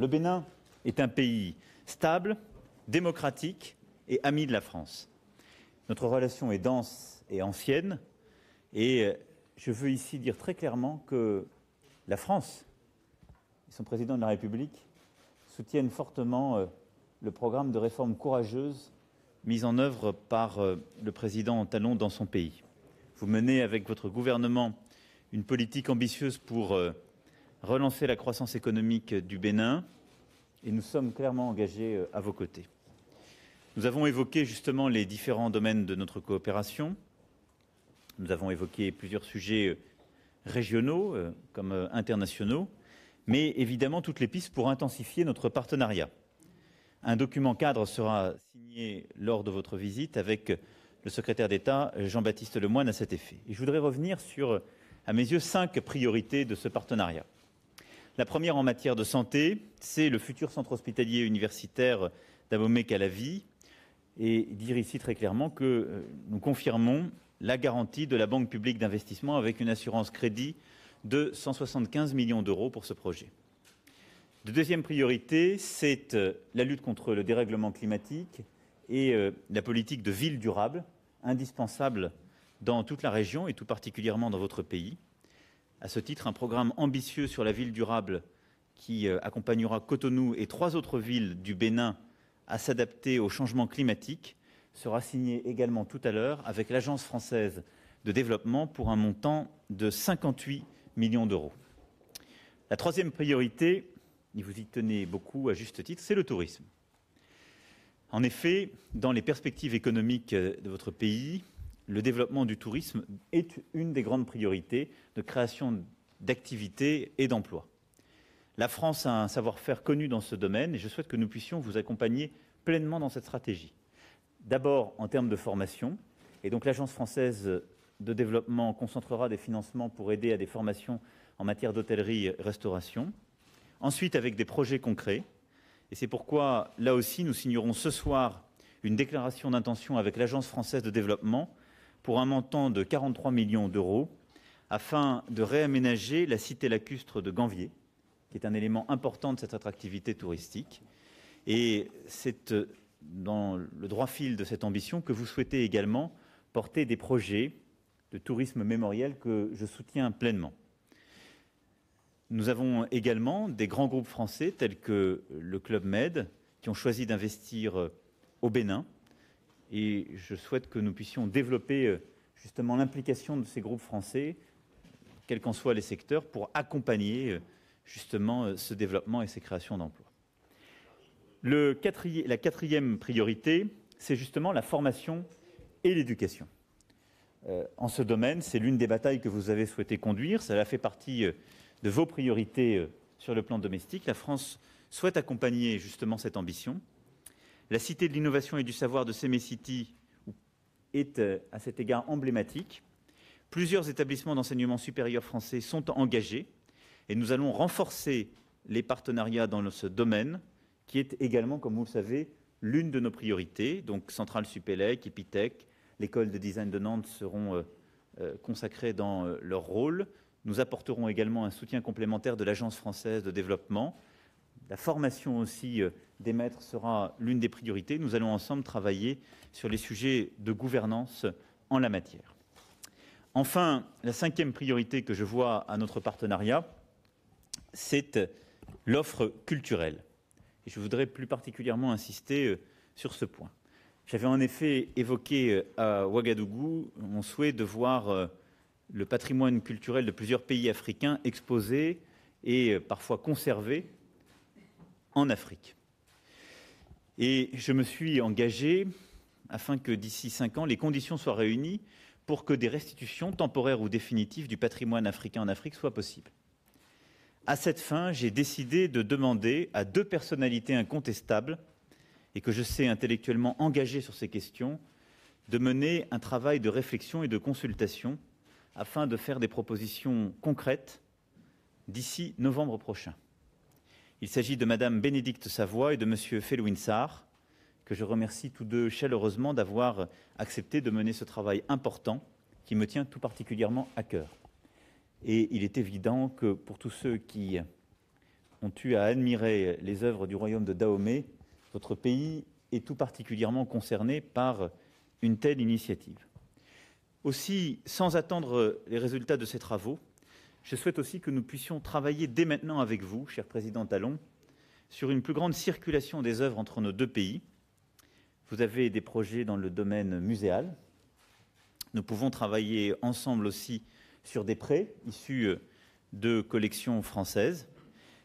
Le Bénin est un pays stable, démocratique et ami de la France. Notre relation est dense et ancienne et je veux ici dire très clairement que la France et son président de la République soutiennent fortement le programme de réformes courageuses mis en œuvre par le président Talon dans son pays. Vous menez avec votre gouvernement une politique ambitieuse pour relancer la croissance économique du Bénin et nous sommes clairement engagés à vos côtés. Nous avons évoqué justement les différents domaines de notre coopération. Nous avons évoqué plusieurs sujets régionaux comme internationaux, mais évidemment toutes les pistes pour intensifier notre partenariat. Un document cadre sera signé lors de votre visite avec le secrétaire d'État Jean-Baptiste Lemoyne à cet effet. Et je voudrais revenir sur, à mes yeux, 5 priorités de ce partenariat. La première en matière de santé, c'est le futur centre hospitalier universitaire d'Abomey-Calavi et dire ici très clairement que nous confirmons la garantie de la Banque publique d'investissement avec une assurance crédit de 175 millions d'euros pour ce projet. La deuxième priorité, c'est la lutte contre le dérèglement climatique et la politique de ville durable, indispensable dans toute la région et tout particulièrement dans votre pays. À ce titre, un programme ambitieux sur la ville durable qui accompagnera Cotonou et 3 autres villes du Bénin à s'adapter au changement climatique sera signé également tout à l'heure avec l'Agence française de développement pour un montant de 58 millions d'euros. La troisième priorité, et vous y tenez beaucoup à juste titre, c'est le tourisme. En effet, dans les perspectives économiques de votre pays, le développement du tourisme est une des grandes priorités de création d'activités et d'emplois. La France a un savoir-faire connu dans ce domaine et je souhaite que nous puissions vous accompagner pleinement dans cette stratégie. D'abord en termes de formation, et donc l'Agence française de développement concentrera des financements pour aider à des formations en matière d'hôtellerie et restauration. Ensuite avec des projets concrets, et c'est pourquoi là aussi nous signerons ce soir une déclaration d'intention avec l'Agence française de développement pour un montant de 43 millions d'euros afin de réaménager la cité lacustre de Ganvier, qui est un élément important de cette attractivité touristique. Et c'est dans le droit fil de cette ambition que vous souhaitez également porter des projets de tourisme mémoriel que je soutiens pleinement. Nous avons également des grands groupes français tels que le Club Med qui ont choisi d'investir au Bénin. Et je souhaite que nous puissions développer justement l'implication de ces groupes français, quels qu'en soient les secteurs, pour accompagner justement ce développement et ces créations d'emplois. La quatrième priorité, c'est justement la formation et l'éducation. En ce domaine, c'est l'une des batailles que vous avez souhaité conduire. Cela fait partie de vos priorités sur le plan domestique. La France souhaite accompagner justement cette ambition. La Cité de l'innovation et du savoir de Sémécity est à cet égard emblématique. Plusieurs établissements d'enseignement supérieur français sont engagés et nous allons renforcer les partenariats dans ce domaine qui est également, comme vous le savez, l'une de nos priorités. Donc Centrale Supélec, Epitech, l'école de design de Nantes seront consacrés dans leur rôle. Nous apporterons également un soutien complémentaire de l'Agence française de développement. La formation aussi des maîtres sera l'une des priorités. Nous allons ensemble travailler sur les sujets de gouvernance en la matière. Enfin, la cinquième priorité que je vois à notre partenariat, c'est l'offre culturelle. Et je voudrais plus particulièrement insister sur ce point. J'avais en effet évoqué à Ouagadougou mon souhait de voir le patrimoine culturel de plusieurs pays africains exposé et parfois conservé en Afrique. Et je me suis engagé afin que d'ici 5 ans, les conditions soient réunies pour que des restitutions temporaires ou définitives du patrimoine africain en Afrique soient possibles. À cette fin, j'ai décidé de demander à 2 personnalités incontestables et que je sais intellectuellement engagées sur ces questions, de mener un travail de réflexion et de consultation afin de faire des propositions concrètes d'ici novembre prochain. Il s'agit de Madame Bénédicte Savoie et de Monsieur Felwine Sarr, que je remercie tous deux chaleureusement d'avoir accepté de mener ce travail important qui me tient tout particulièrement à cœur. Et il est évident que pour tous ceux qui ont eu à admirer les œuvres du royaume de Dahomey, votre pays est tout particulièrement concerné par une telle initiative. Aussi, sans attendre les résultats de ces travaux, je souhaite aussi que nous puissions travailler dès maintenant avec vous, cher président Talon, sur une plus grande circulation des œuvres entre nos deux pays. Vous avez des projets dans le domaine muséal. Nous pouvons travailler ensemble aussi sur des prêts issus de collections françaises.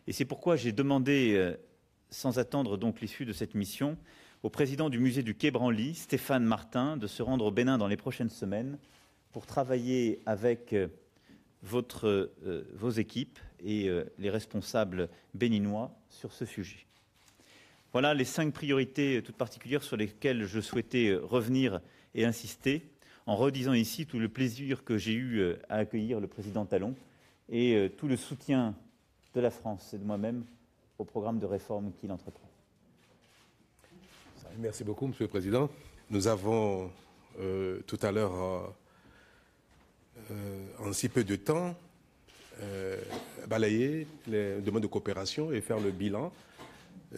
Et c'est pourquoi j'ai demandé, sans attendre donc l'issue de cette mission, au président du musée du Quai Branly, Stéphane Martin, de se rendre au Bénin dans les prochaines semaines pour travailler avec vos équipes et les responsables béninois sur ce sujet. Voilà les 5 priorités toutes particulières sur lesquelles je souhaitais revenir et insister, en redisant ici tout le plaisir que j'ai eu à accueillir le président Talon et tout le soutien de la France et de moi-même au programme de réforme qu'il entreprend. Merci beaucoup, Monsieur le Président. Nous avons tout à l'heure, en si peu de temps, balayé les demandes de coopération et faire le bilan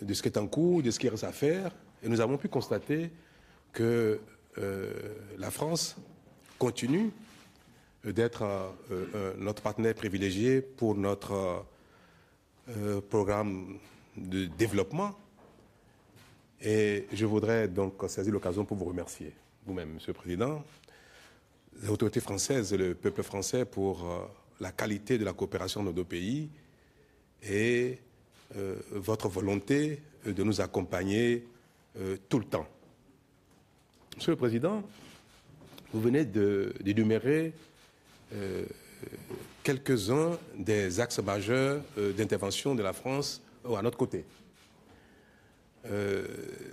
de ce qui est en cours, de ce qui reste à faire. Et nous avons pu constater que la France continue d'être notre partenaire privilégié pour notre programme de développement. Et je voudrais donc saisir l'occasion pour vous remercier, vous-même, Monsieur le Président, les autorités françaises et le peuple français pour la qualité de la coopération dans nos deux pays et votre volonté de nous accompagner tout le temps. Monsieur le Président, vous venez d'énumérer quelques-uns des axes majeurs d'intervention de la France à notre côté.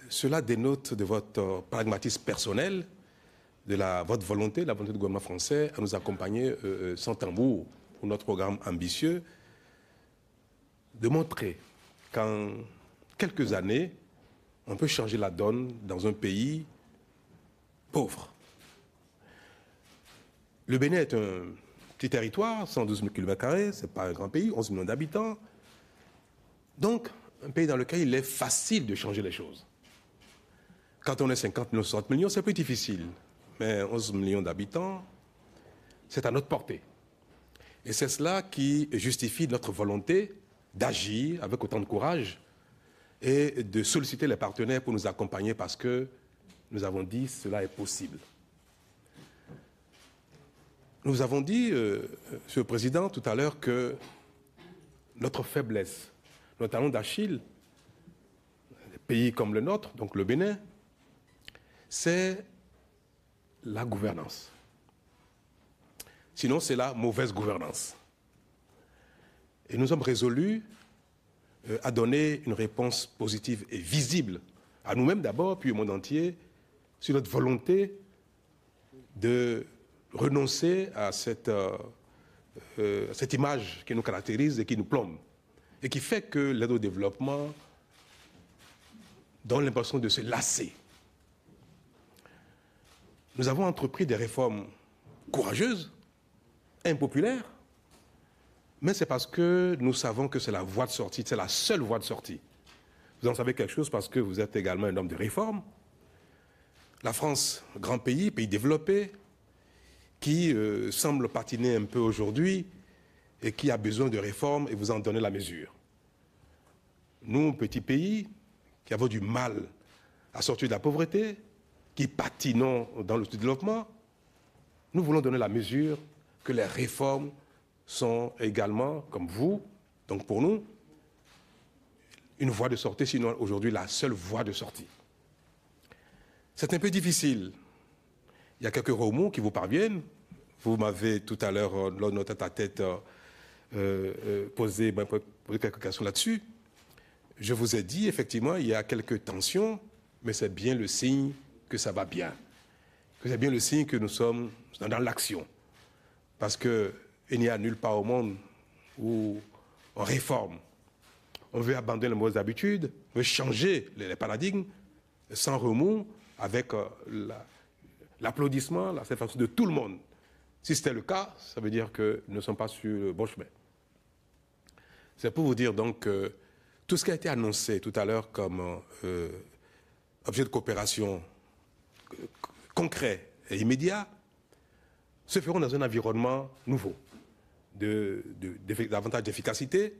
Cela dénote de votre pragmatisme personnel, de votre volonté, la volonté du gouvernement français à nous accompagner sans tambour pour notre programme ambitieux, de montrer qu'en quelques années, on peut changer la donne dans un pays pauvre. Le Bénin est un petit territoire, 112 000 km², ce n'est pas un grand pays, 11 millions d'habitants. Donc, un pays dans lequel il est facile de changer les choses. Quand on est 50 millions, 60 millions, c'est plus difficile. Mais 11 millions d'habitants, c'est à notre portée. Et c'est cela qui justifie notre volonté d'agir avec autant de courage et de solliciter les partenaires pour nous accompagner parce que nous avons dit cela est possible. Nous avons dit, Monsieur le Président, tout à l'heure que notre faiblesse, notre talon d'Achille, des pays comme le nôtre, donc le Bénin, c'est la gouvernance. Sinon, c'est la mauvaise gouvernance. Et nous sommes résolus à donner une réponse positive et visible à nous-mêmes d'abord, puis au monde entier, sur notre volonté de renoncer à cette image qui nous caractérise et qui nous plombe, et qui fait que l'aide au développement donne l'impression de se lasser. Nous avons entrepris des réformes courageuses, impopulaires, mais c'est parce que nous savons que c'est la voie de sortie, c'est la seule voie de sortie. Vous en savez quelque chose parce que vous êtes également un homme de réforme. La France, grand pays, pays développé, qui semble patiner un peu aujourd'hui et qui a besoin de réformes et vous en donnez la mesure. Nous, petit pays, qui avons du mal à sortir de la pauvreté, qui patinons dans le développement, nous voulons donner la mesure que les réformes sont également, comme vous, donc pour nous, une voie de sortie, sinon aujourd'hui la seule voie de sortie. C'est un peu difficile. Il y a quelques remous qui vous parviennent. Vous m'avez tout à l'heure, lors de notre tête-à-tête, posé quelques questions là-dessus. Je vous ai dit, effectivement, il y a quelques tensions, mais c'est bien le signe que ça va bien. Que c'est bien le signe que nous sommes dans l'action. Parce qu'il n'y a nulle part au monde où on réforme. On veut abandonner les mauvaises habitudes, on veut changer les paradigmes sans remous, avec l'applaudissement, la satisfaction de tout le monde. Si c'était le cas, ça veut dire que nous ne sommes pas sur le bon chemin. C'est pour vous dire donc que Tout ce qui a été annoncé tout à l'heure comme objet de coopération concret et immédiat se feront dans un environnement nouveau, davantage d'efficacité,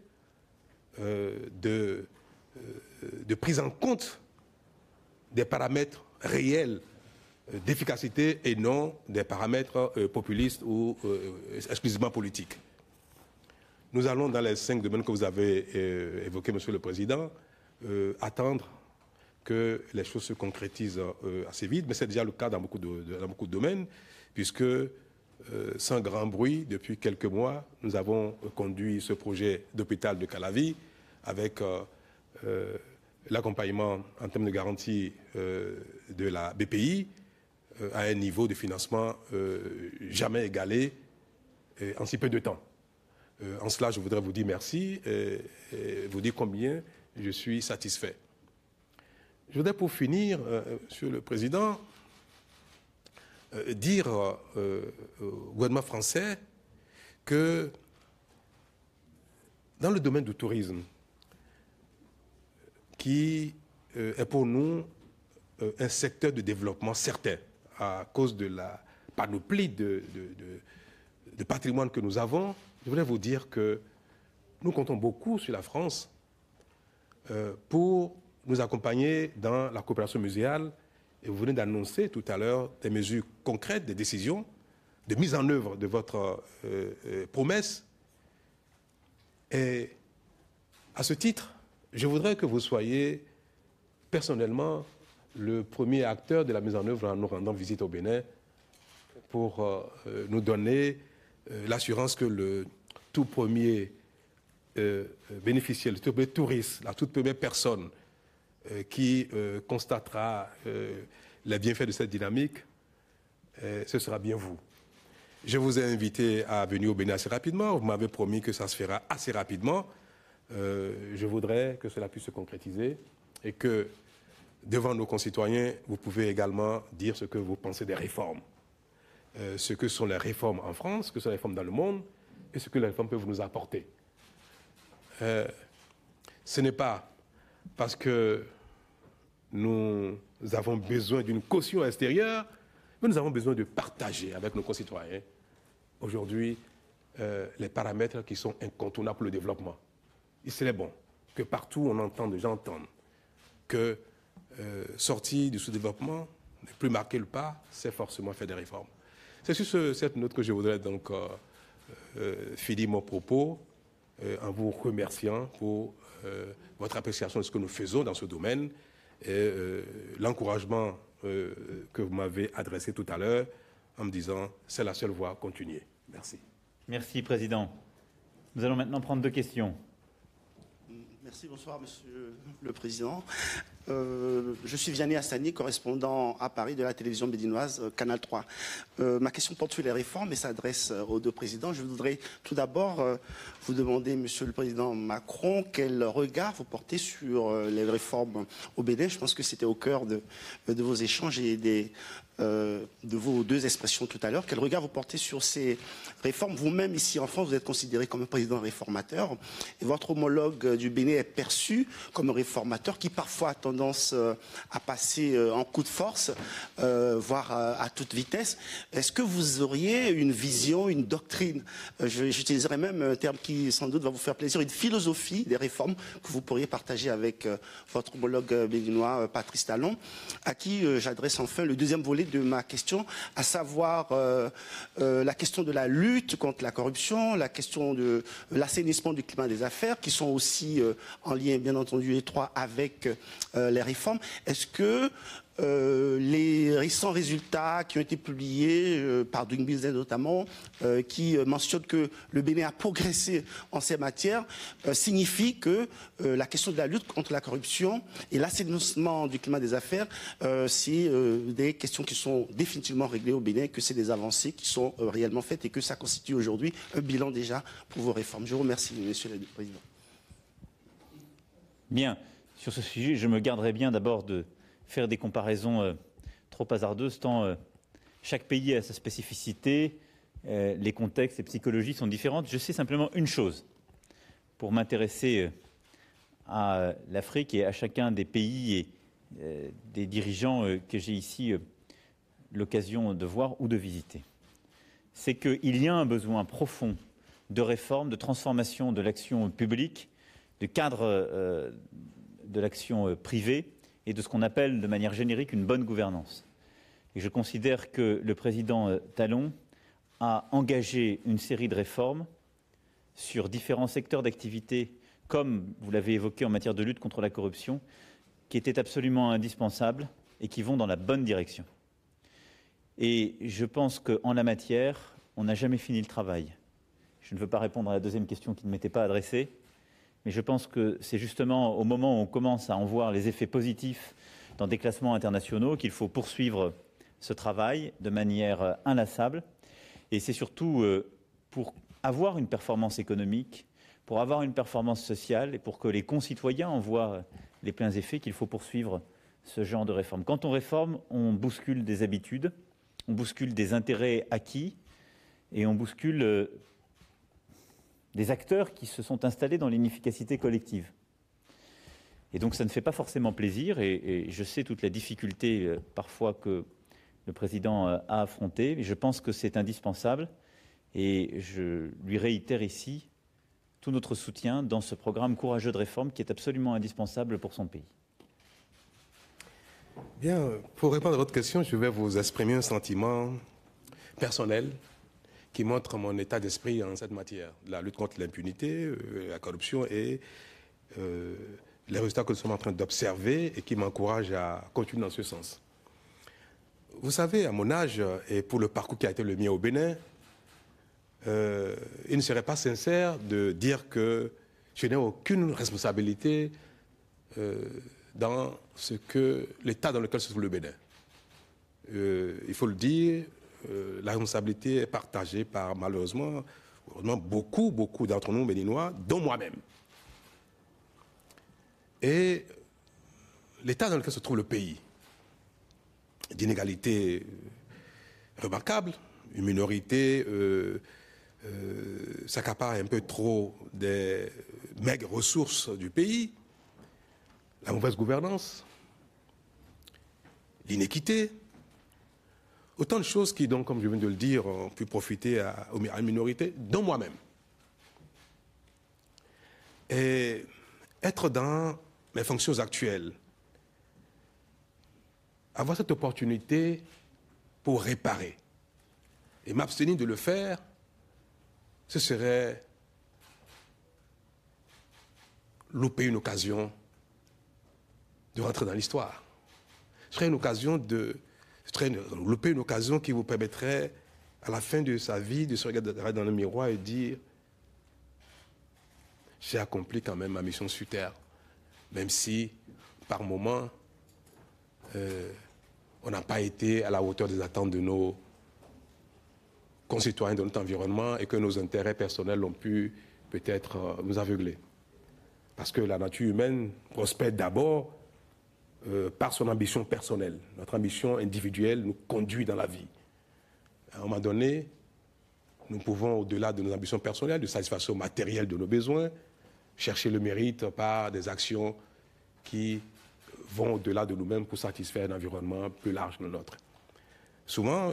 de prise en compte des paramètres réels d'efficacité et non des paramètres populistes ou exclusivement politiques. Nous allons, dans les 5 domaines que vous avez évoqués, Monsieur le Président, attendre que les choses se concrétisent assez vite, mais c'est déjà le cas dans beaucoup de domaines, puisque sans grand bruit, depuis quelques mois, nous avons conduit ce projet d'hôpital de Calavi avec l'accompagnement en termes de garantie de la BPI à un niveau de financement jamais égalé en si peu de temps. En cela, je voudrais vous dire merci et vous dire combien je suis satisfait. Je voudrais pour finir, Monsieur le Président, dire au gouvernement français que dans le domaine du tourisme, qui est pour nous un secteur de développement certain à cause de la panoplie de patrimoine que nous avons, je voulais vous dire que nous comptons beaucoup sur la France pour nous accompagner dans la coopération muséale. Et vous venez d'annoncer tout à l'heure des mesures concrètes, des décisions, de mise en œuvre de votre promesse. Et à ce titre, je voudrais que vous soyez personnellement le premier acteur de la mise en œuvre en nous rendant visite au Bénin pour nous donner l'assurance que le tout premier bénéficiaire, le tout premier touriste, la toute première personne qui constatera les bienfaits de cette dynamique, ce sera bien vous. Je vous ai invité à venir au Bénin assez rapidement. Vous m'avez promis que ça se fera assez rapidement. Je voudrais que cela puisse se concrétiser et que, devant nos concitoyens, vous pouvez également dire ce que vous pensez des réformes. Ce que sont les réformes en France, ce que sont les réformes dans le monde et ce que les réformes peuvent nous apporter. Ce n'est pas parce que nous avons besoin d'une caution extérieure, mais nous avons besoin de partager avec nos concitoyens aujourd'hui les paramètres qui sont incontournables pour le développement. Il serait bon que partout on entende, les gens entendent que sortir du sous-développement, ne plus marquer le pas, c'est forcément faire des réformes. C'est sur cette note que je voudrais donc finir mon propos en vous remerciant pour votre appréciation de ce que nous faisons dans ce domaine et l'encouragement que vous m'avez adressé tout à l'heure en me disant c'est la seule voie, continuez. Merci. Merci, Président. Nous allons maintenant prendre 2 questions. Merci, bonsoir Monsieur le Président. Je suis Vianney Hassani, correspondant à Paris de la télévision béninoise Canal 3. Ma question porte sur les réformes et s'adresse aux 2 présidents. Je voudrais tout d'abord vous demander, Monsieur le Président Macron, quel regard vous portez sur les réformes au Bénin. Je pense que c'était au cœur de vos échanges et de vos 2 expressions tout à l'heure. Quel regard vous portez sur ces réformes? Vous-même, ici en France, vous êtes considéré comme un président réformateur et votre homologue du Bénin est perçu comme un réformateur qui parfois a tendance à passer en coup de force, voire à toute vitesse. Est-ce que vous auriez une vision, une doctrine, j'utiliserai même un terme qui sans doute va vous faire plaisir, une philosophie des réformes que vous pourriez partager avec votre homologue béninois Patrice Talon, à qui j'adresse enfin le 2e volet de ma question, à savoir la question de la lutte contre la corruption, la question de l'assainissement du climat des affaires, qui sont aussi en lien bien entendu étroit avec les réformes. Est-ce que les récents résultats qui ont été publiés par Doing Business notamment, qui mentionnent que le Bénin a progressé en ces matières, signifient que la question de la lutte contre la corruption et l'assainissement du climat des affaires, c'est des questions qui sont définitivement réglées au Bénin, que c'est des avancées qui sont réellement faites et que ça constitue aujourd'hui un bilan déjà pour vos réformes. Je vous remercie, Monsieur le Président. Bien. Sur ce sujet, je me garderai bien d'abord de faire des comparaisons trop hasardeuses, tant chaque pays a sa spécificité, les contextes et psychologies sont différentes. Je sais simplement une chose, pour m'intéresser à l'Afrique et à chacun des pays et des dirigeants que j'ai ici l'occasion de voir ou de visiter. C'est qu'il y a un besoin profond de réforme, de transformation de l'action publique, de cadre de l'action privée et de ce qu'on appelle de manière générique une bonne gouvernance. Et je considère que le président Talon a engagé une série de réformes sur différents secteurs d'activité, comme vous l'avez évoqué en matière de lutte contre la corruption, qui étaient absolument indispensables et qui vont dans la bonne direction. Et je pense qu'en la matière, on n'a jamais fini le travail. Je ne veux pas répondre à la deuxième question qui ne m'était pas adressée, mais je pense que c'est justement au moment où on commence à en voir les effets positifs dans des classements internationaux qu'il faut poursuivre ce travail de manière inlassable. Et c'est surtout pour avoir une performance économique, pour avoir une performance sociale et pour que les concitoyens en voient les pleins effets qu'il faut poursuivre ce genre de réforme. Quand on réforme, on bouscule des habitudes, on bouscule des intérêts acquis et on bouscule des acteurs qui se sont installés dans l'inefficacité collective. Et donc ça ne fait pas forcément plaisir et je sais toute la difficulté parfois que le président a affrontée, mais je pense que c'est indispensable et je lui réitère ici tout notre soutien dans ce programme courageux de réforme qui est absolument indispensable pour son pays. Bien, pour répondre à votre question, je vais vous exprimer un sentiment personnel qui montre mon état d'esprit en cette matière. La lutte contre l'impunité, la corruption et les résultats que nous sommes en train d'observer et qui m'encouragent à continuer dans ce sens. Vous savez, à mon âge et pour le parcours qui a été le mien au Bénin, il ne serait pas sincère de dire que je n'ai aucune responsabilité dans l'état dans lequel se trouve le Bénin. Il faut le dire, la responsabilité est partagée par malheureusement beaucoup d'entre nous béninois, dont moi-même. Et l'état dans lequel se trouve le pays, d'inégalités remarquables, une minorité s'accapare un peu trop des maigres ressources du pays, la mauvaise gouvernance, l'inéquité, autant de choses qui, donc, comme je viens de le dire, ont pu profiter à une minorité, dont moi-même. Et être dans mes fonctions actuelles, avoir cette opportunité pour réparer et m'abstenir de le faire, ce serait louper une occasion de rentrer dans l'histoire. Ce serait une occasion louper une occasion qui vous permettrait, à la fin de sa vie, de se regarder dans le miroir et dire « J'ai accompli quand même ma mission sur Terre », même si, par moments, on n'a pas été à la hauteur des attentes de nos concitoyens, de notre environnement, et que nos intérêts personnels ont pu peut-être nous aveugler. Parce que la nature humaine prospère d'abord par son ambition personnelle. Notre ambition individuelle nous conduit dans la vie. À un moment donné, nous pouvons, au-delà de nos ambitions personnelles, de satisfaction matérielle de nos besoins, chercher le mérite par des actions qui vont au-delà de nous-mêmes pour satisfaire un environnement plus large que le nôtre. Souvent,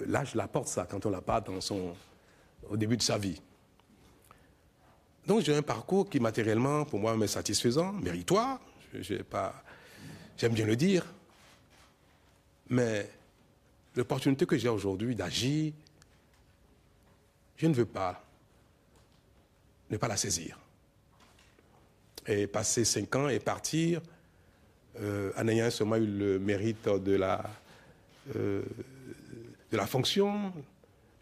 l'âge l'apporte ça quand on l'a pas au début de sa vie. Donc j'ai un parcours qui matériellement, pour moi, m'est satisfaisant, méritoire, j'aime bien le dire, mais l'opportunité que j'ai aujourd'hui d'agir, je ne veux pas ne pas la saisir. Et passer 5 ans et partir en ayant seulement eu le mérite de la fonction,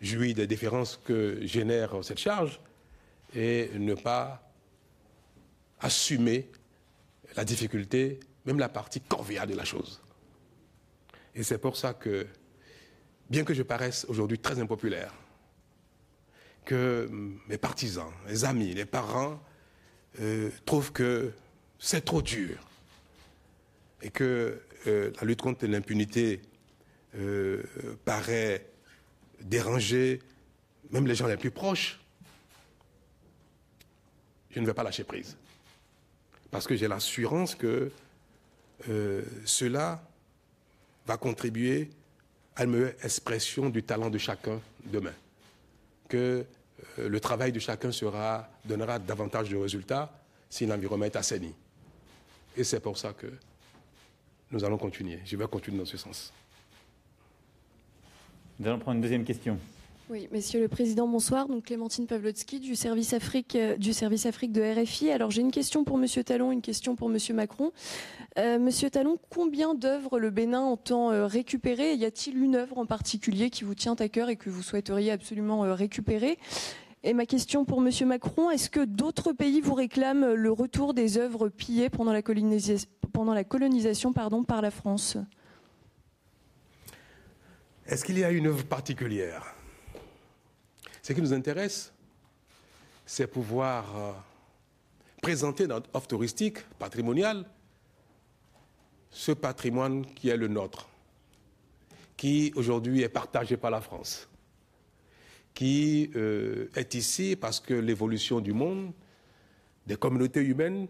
jouir des différences que génère cette charge et ne pas assumer la difficulté, même la partie corvéable de la chose. Et c'est pour ça que, bien que je paraisse aujourd'hui très impopulaire, que mes partisans, mes amis, les parents trouvent que c'est trop dur et que la lutte contre l'impunité paraît déranger même les gens les plus proches, je ne vais pas lâcher prise. parce que j'ai l'assurance que cela va contribuer à une meilleure expression du talent de chacun demain. Que le travail de chacun donnera davantage de résultats si l'environnement est assaini. Et c'est pour ça que nous allons continuer. Je vais continuer dans ce sens. Nous allons prendre une deuxième question. Oui, Monsieur le Président, bonsoir. Donc Clémentine Pavlotsky du service Afrique de RFI. Alors j'ai une question pour Monsieur Talon, une question pour Monsieur Macron. Monsieur Talon, combien d'œuvres le Bénin entend récupérer? Y a-t-il une œuvre en particulier qui vous tient à cœur et que vous souhaiteriez absolument récupérer? Et ma question pour Monsieur Macron, est-ce que d'autres pays vous réclament le retour des œuvres pillées pendant la colonisation par la France? Est-ce qu'il y a une œuvre particulière? Ce qui nous intéresse, c'est pouvoir présenter dans notre offre touristique, patrimoniale, ce patrimoine qui est le nôtre, qui aujourd'hui est partagé par la France, qui est ici parce que l'évolution du monde, des communautés humaines,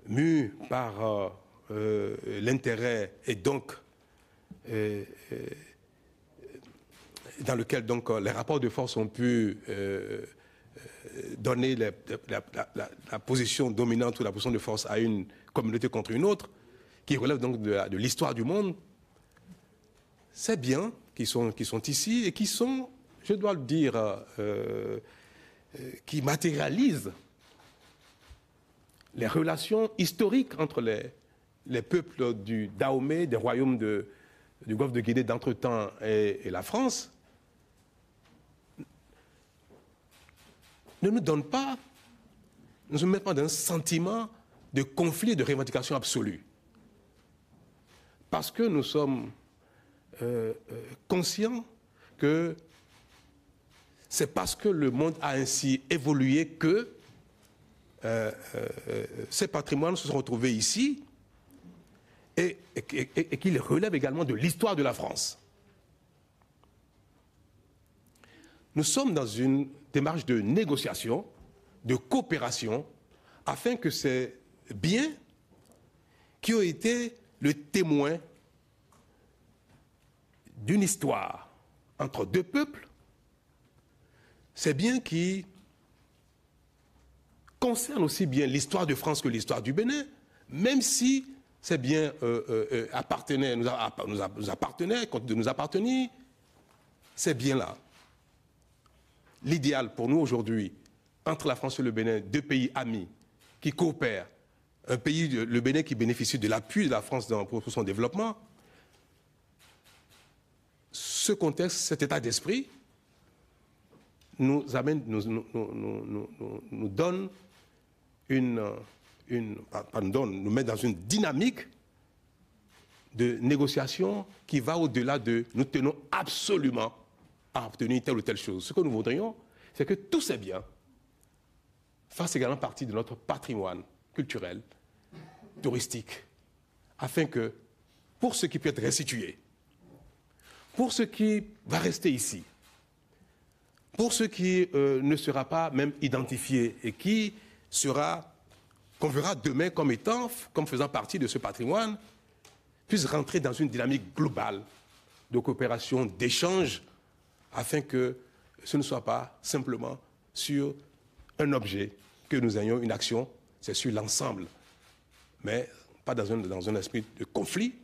mues par l'intérêt et donc dans lequel donc les rapports de force ont pu donner la position dominante ou la position de force à une communauté contre une autre, qui relève donc de l'histoire du monde, c'est bien qui sont ici et qui sont, je dois le dire, qui matérialisent les relations historiques entre les peuples du Dahomey, des royaumes du golfe de Guinée d'entretemps et la France, ne nous donne pas, ne nous met pas dans un sentiment de conflit, de revendication absolue. Parce que nous sommes conscients que c'est parce que le monde a ainsi évolué que ces patrimoines se sont retrouvés ici et qu'ils relèvent également de l'histoire de la France. Nous sommes dans une démarche de négociation, de coopération, afin que ces biens qui ont été le témoin d'une histoire entre deux peuples, ces biens qui concernent aussi bien l'histoire de France que l'histoire du Bénin, même si ces biens nous appartenaient, continuent de nous appartenir, ces biens-là. L'idéal pour nous aujourd'hui, entre la France et le Bénin, deux pays amis qui coopèrent, un pays, le Bénin, qui bénéficie de l'appui de la France pour son développement, ce contexte, cet état d'esprit nous met dans une dynamique de négociation qui va au-delà de nous tenons absolument à obtenir telle ou telle chose. Ce que nous voudrions, c'est que tous ces biens fassent également partie de notre patrimoine culturel, touristique, afin que, pour ce qui peut être restitué, pour ce qui va rester ici, pour ce qui ne sera pas même identifié et qu'on verra demain comme faisant partie de ce patrimoine, puisse rentrer dans une dynamique globale de coopération, d'échange, afin que ce ne soit pas simplement sur un objet que nous ayons une action, c'est sur l'ensemble, mais pas dans un esprit de conflit,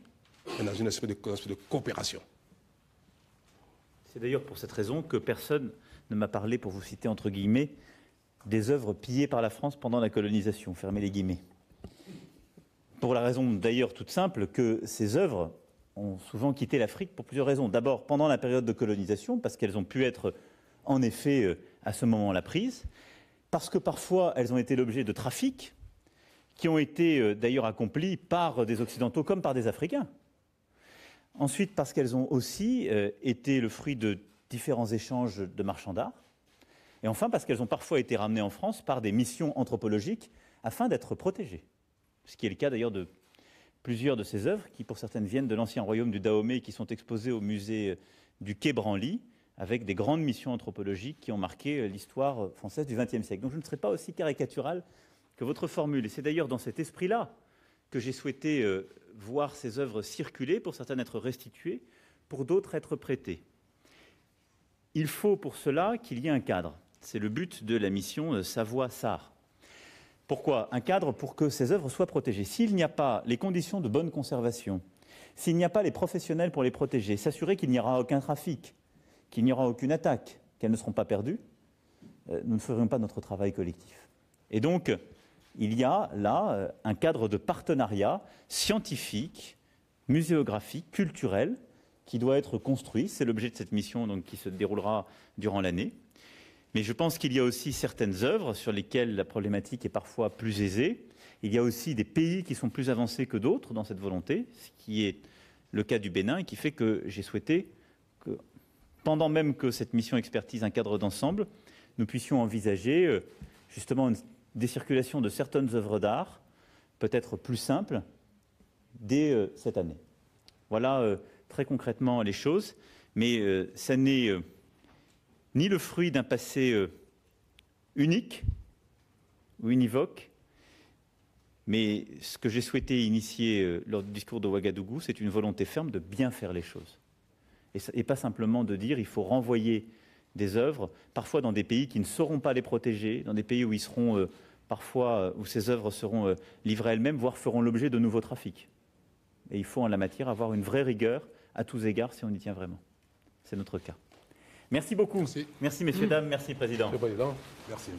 mais dans un esprit de coopération. C'est d'ailleurs pour cette raison que personne ne m'a parlé, pour vous citer entre guillemets, des œuvres pillées par la France pendant la colonisation, fermez les guillemets. Pour la raison d'ailleurs toute simple que ces œuvres ont souvent quitté l'Afrique pour plusieurs raisons. D'abord, pendant la période de colonisation, parce qu'elles ont pu être en effet à ce moment-là prises, parce que parfois elles ont été l'objet de trafics qui ont été d'ailleurs accomplis par des Occidentaux comme par des Africains. Ensuite, parce qu'elles ont aussi été le fruit de différents échanges de marchands d'art. Et enfin, parce qu'elles ont parfois été ramenées en France par des missions anthropologiques afin d'être protégées. Ce qui est le cas d'ailleurs de plusieurs de ces œuvres qui, pour certaines, viennent de l'ancien royaume du Dahomey et qui sont exposées au musée du Quai Branly, avec des grandes missions anthropologiques qui ont marqué l'histoire française du XXe siècle. Donc je ne serai pas aussi caricatural que votre formule, et c'est d'ailleurs dans cet esprit-là que j'ai souhaité voir ces œuvres circuler, pour certaines être restituées, pour d'autres être prêtées. Il faut pour cela qu'il y ait un cadre. C'est le but de la mission Savoie-Sarre. Pourquoi? Un cadre pour que ces œuvres soient protégées. S'il n'y a pas les conditions de bonne conservation, s'il n'y a pas les professionnels pour les protéger, s'assurer qu'il n'y aura aucun trafic, qu'il n'y aura aucune attaque, qu'elles ne seront pas perdues, nous ne ferions pas notre travail collectif. Et donc, il y a là un cadre de partenariat scientifique, muséographique, culturel, qui doit être construit. C'est l'objet de cette mission donc, qui se déroulera durant l'année. Mais je pense qu'il y a aussi certaines œuvres sur lesquelles la problématique est parfois plus aisée. Il y a aussi des pays qui sont plus avancés que d'autres dans cette volonté, ce qui est le cas du Bénin et qui fait que j'ai souhaité que, pendant même que cette mission expertise un cadre d'ensemble, nous puissions envisager justement une décirculation de certaines œuvres d'art, peut-être plus simples, dès cette année. Voilà très concrètement les choses, mais ça n'est ni le fruit d'un passé unique ou univoque, mais ce que j'ai souhaité initier lors du discours de Ouagadougou, c'est une volonté ferme de bien faire les choses. Et pas simplement de dire il faut renvoyer des œuvres, parfois dans des pays qui ne sauront pas les protéger, dans des pays où ils seront parfois, où ces œuvres seront livrées elles-mêmes, voire feront l'objet de nouveaux trafics. Et il faut en la matière avoir une vraie rigueur à tous égards si on y tient vraiment. C'est notre cas. Merci beaucoup. Merci messieurs, dames. Merci, Président. Monsieur le Président, merci.